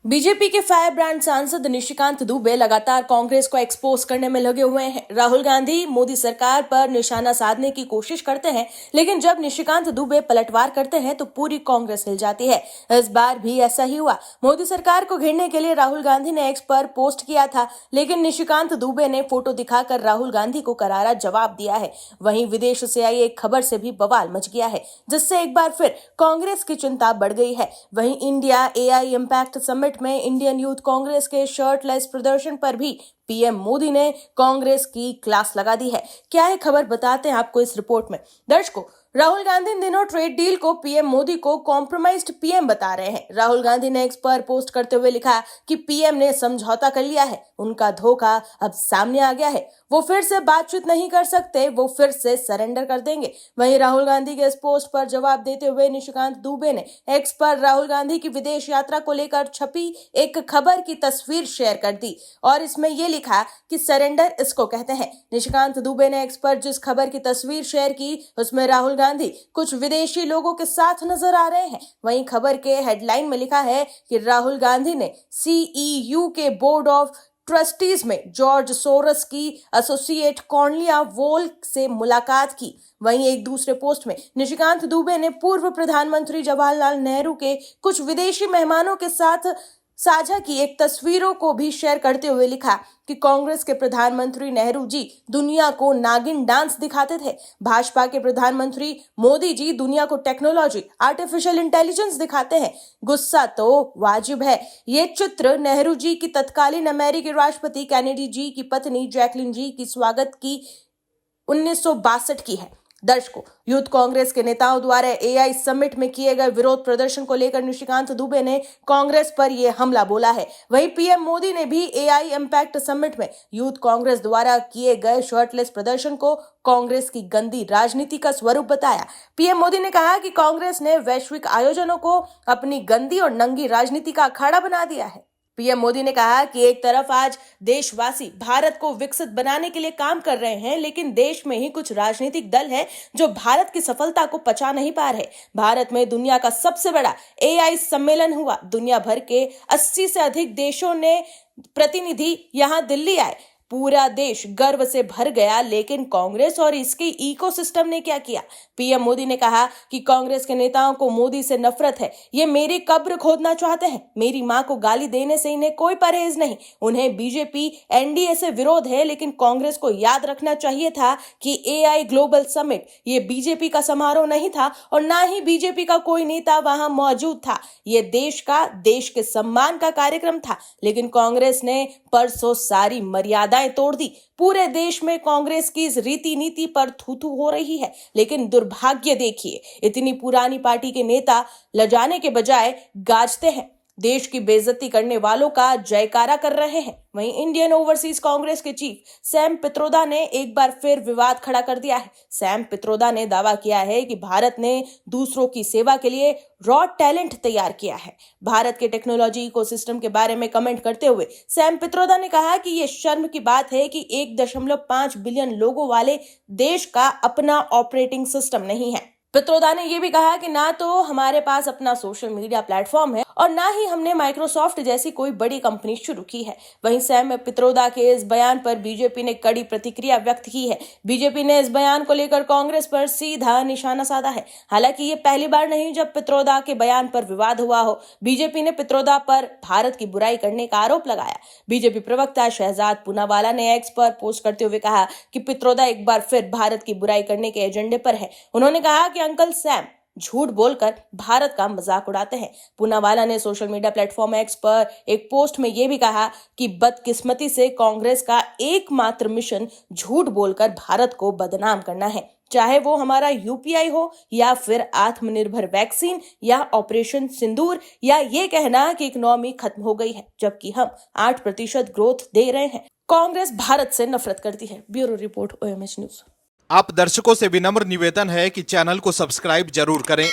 BJP के fire brand सांसद निशिकांत दुबे लगातार कांग्रेस को एक्सपोज करने में लगे हुए हैं। राहुल गांधी मोदी सरकार पर निशाना साधने की कोशिश करते हैं, लेकिन जब निशिकांत दुबे पलटवार करते हैं तो पूरी कांग्रेस हिल जाती है। इस बार भी ऐसा ही हुआ। मोदी सरकार को घेरने के लिए राहुल गांधी ने एक्स पर पोस्ट किया था, लेकिन निशिकांत दुबे ने फोटो दिखाकर राहुल गांधी को करारा जवाब दिया है। वहीं विदेश से आई एक खबर से भी बवाल मच गया है, जिससे एक बार फिर कांग्रेस की चिंता बढ़ गई है। वहीं इंडिया एआई इम्पैक्ट समिट में इंडियन यूथ कांग्रेस के शर्टलेस प्रदर्शन पर भी पीएम मोदी ने कांग्रेस की क्लास लगा दी है। क्या है खबर, बताते हैं आपको इस रिपोर्ट में। दर्शकों, राहुल गांधी इन दिनों ट्रेड डील को पीएम मोदी को कॉम्प्रोमाइज्ड पीएम बता रहे हैं। राहुल गांधी ने एक्स पर पोस्ट करते हुए लिखा कि पीएम ने समझौता कर लिया है, उनका धोखा अब सामने आ गया है, वो फिर से बातचीत नहीं कर सकते, वो फिर से सरेंडर कर देंगे। वहीं राहुल गांधी के इस पोस्ट पर जवाब देते हुए निशिकांत दुबे ने एक्स पर राहुल गांधी की विदेश यात्रा को लेकर छपी एक खबर की तस्वीर शेयर कर दी और इसमें यह लिखा कि सरेंडर इसको कहते हैं। निशिकांत दुबे ने एक्स पर जिस खबर की तस्वीर शेयर की उसमें राहुल गांधी कुछ विदेशी लोगों के साथ नजर आ रहे हैं। वहीं खबर के हेडलाइन में लिखा है कि राहुल गांधी ने सीईयू के बोर्ड ऑफ ट्रस्टीज में जॉर्ज सोरस की एसोसिएट कॉर्नेलिया वोल्क से मुलाकात की। वहीं एक दूसरे पोस्ट में निशिकांत दुबे ने पूर्व प्रधानमंत्री जवाहरलाल नेहरू के कुछ विदेशी मेहमानों के साथ साझा की एक तस्वीरों को भी शेयर करते हुए लिखा कि कांग्रेस के प्रधानमंत्री नेहरू जी दुनिया को नागिन डांस दिखाते थे, भाजपा के प्रधानमंत्री मोदी जी दुनिया को टेक्नोलॉजी आर्टिफिशियल इंटेलिजेंस दिखाते हैं। गुस्सा तो वाजिब है। ये चित्र नेहरू जी की तत्कालीन अमेरिकी राष्ट्रपति कैनेडी जी की पत्नी जैकलिन जी की स्वागत की 1962 की है। दर्शकों, यूथ कांग्रेस के नेताओं द्वारा एआई समिट में किए गए विरोध प्रदर्शन को लेकर निशिकांत दुबे ने कांग्रेस पर यह हमला बोला है। वहीं पीएम मोदी ने भी एआई इम्पैक्ट समिट में यूथ कांग्रेस द्वारा किए गए शर्टलेस प्रदर्शन को कांग्रेस की गंदी राजनीति का स्वरूप बताया। पीएम मोदी ने कहा कि कांग्रेस ने वैश्विक आयोजनों को अपनी गंदी और नंगी राजनीति का अखाड़ा बना दिया है। पीएम मोदी ने कहा कि एक तरफ आज देशवासी भारत को विकसित बनाने के लिए काम कर रहे हैं, लेकिन देश में ही कुछ राजनीतिक दल हैं जो भारत की सफलता को पचा नहीं पा रहे। भारत में दुनिया का सबसे बड़ा एआई सम्मेलन हुआ। दुनिया भर के 80 से अधिक देशों ने प्रतिनिधि यहां दिल्ली आए। पूरा देश गर्व से भर गया, लेकिन कांग्रेस और इसके इकोसिस्टम ने क्या किया? पीएम मोदी ने कहा कि कांग्रेस के नेताओं को मोदी से नफरत है। ये मेरी कब्र खोदना चाहते हैं। मेरी मां को गाली देने से इन्हें कोई परहेज नहीं। उन्हें बीजेपी एनडीए से विरोध है, लेकिन कांग्रेस को याद रखना चाहिए था कि एआई ग्लोबल समिट ये बीजेपी का समारोह नहीं था और ना ही बीजेपी का कोई नेता वहां मौजूद था। ये देश के सम्मान का कार्यक्रम था, लेकिन कांग्रेस ने परसों सारी मर्यादाएं तोड़ दी। पूरे देश में कांग्रेस की इस रीति नीति पर थू-थू हो रही है, लेकिन दुर्भाग्य देखिए, इतनी पुरानी पार्टी के नेता लजाने के बजाय गाजते हैं, देश की बेइज्जती करने वालों का जयकारा कर रहे हैं। वहीं इंडियन ओवरसीज कांग्रेस के चीफ सैम पित्रोदा ने एक बार फिर विवाद खड़ा कर दिया है। सैम पित्रोदा ने दावा किया है कि भारत ने दूसरों की सेवा के लिए रॉ टैलेंट तैयार किया है। भारत के टेक्नोलॉजी इकोसिस्टम के बारे में कमेंट करते हुए सैम पित्रोदा ने कहा कि यह शर्म की बात है कि 1.5 बिलियन लोगों वाले देश का अपना ऑपरेटिंग सिस्टम नहीं है। पित्रोदा ने यह भी कहा कि ना तो हमारे पास अपना सोशल मीडिया प्लेटफॉर्म है और ना ही हमने माइक्रोसॉफ्ट जैसी कोई बड़ी कंपनी शुरू की है। वहीं सैम पित्रोदा के इस बयान पर बीजेपी ने कड़ी प्रतिक्रिया व्यक्त की है। बीजेपी ने इस बयान को लेकर कांग्रेस पर सीधा निशाना साधा है। हालांकि ये पहली बार नहीं जब पित्रोदा के बयान पर विवाद हुआ हो। बीजेपी ने पित्रोदा पर भारत की बुराई करने का आरोप लगाया। बीजेपी प्रवक्ता शहजाद पूनावाला ने एक्स पर पोस्ट करते हुए कहा कि पित्रोदा एक बार फिर भारत की बुराई करने के एजेंडे पर है। उन्होंने कहा कि अंकल सैम झूठ बोलकर भारत का मजाक उड़ाते हैं। पूनावाला ने सोशल मीडिया प्लेटफॉर्म एक्स पर एक पोस्ट में यह भी कहा कि बदकिस्मती से कांग्रेस का एकमात्र मिशन झूठ बोलकर भारत को बदनाम करना है, चाहे वो हमारा यूपीआई हो या फिर आत्मनिर्भर वैक्सीन या ऑपरेशन सिंदूर या ये कहना कि इकोनॉमी खत्म हो गई है, जबकि हम 8% ग्रोथ दे रहे हैं। कांग्रेस भारत से नफरत करती है। Bureau report OMH news. आप दर्शकों से विनम्र निवेदन है कि चैनल को सब्सक्राइब जरूर करें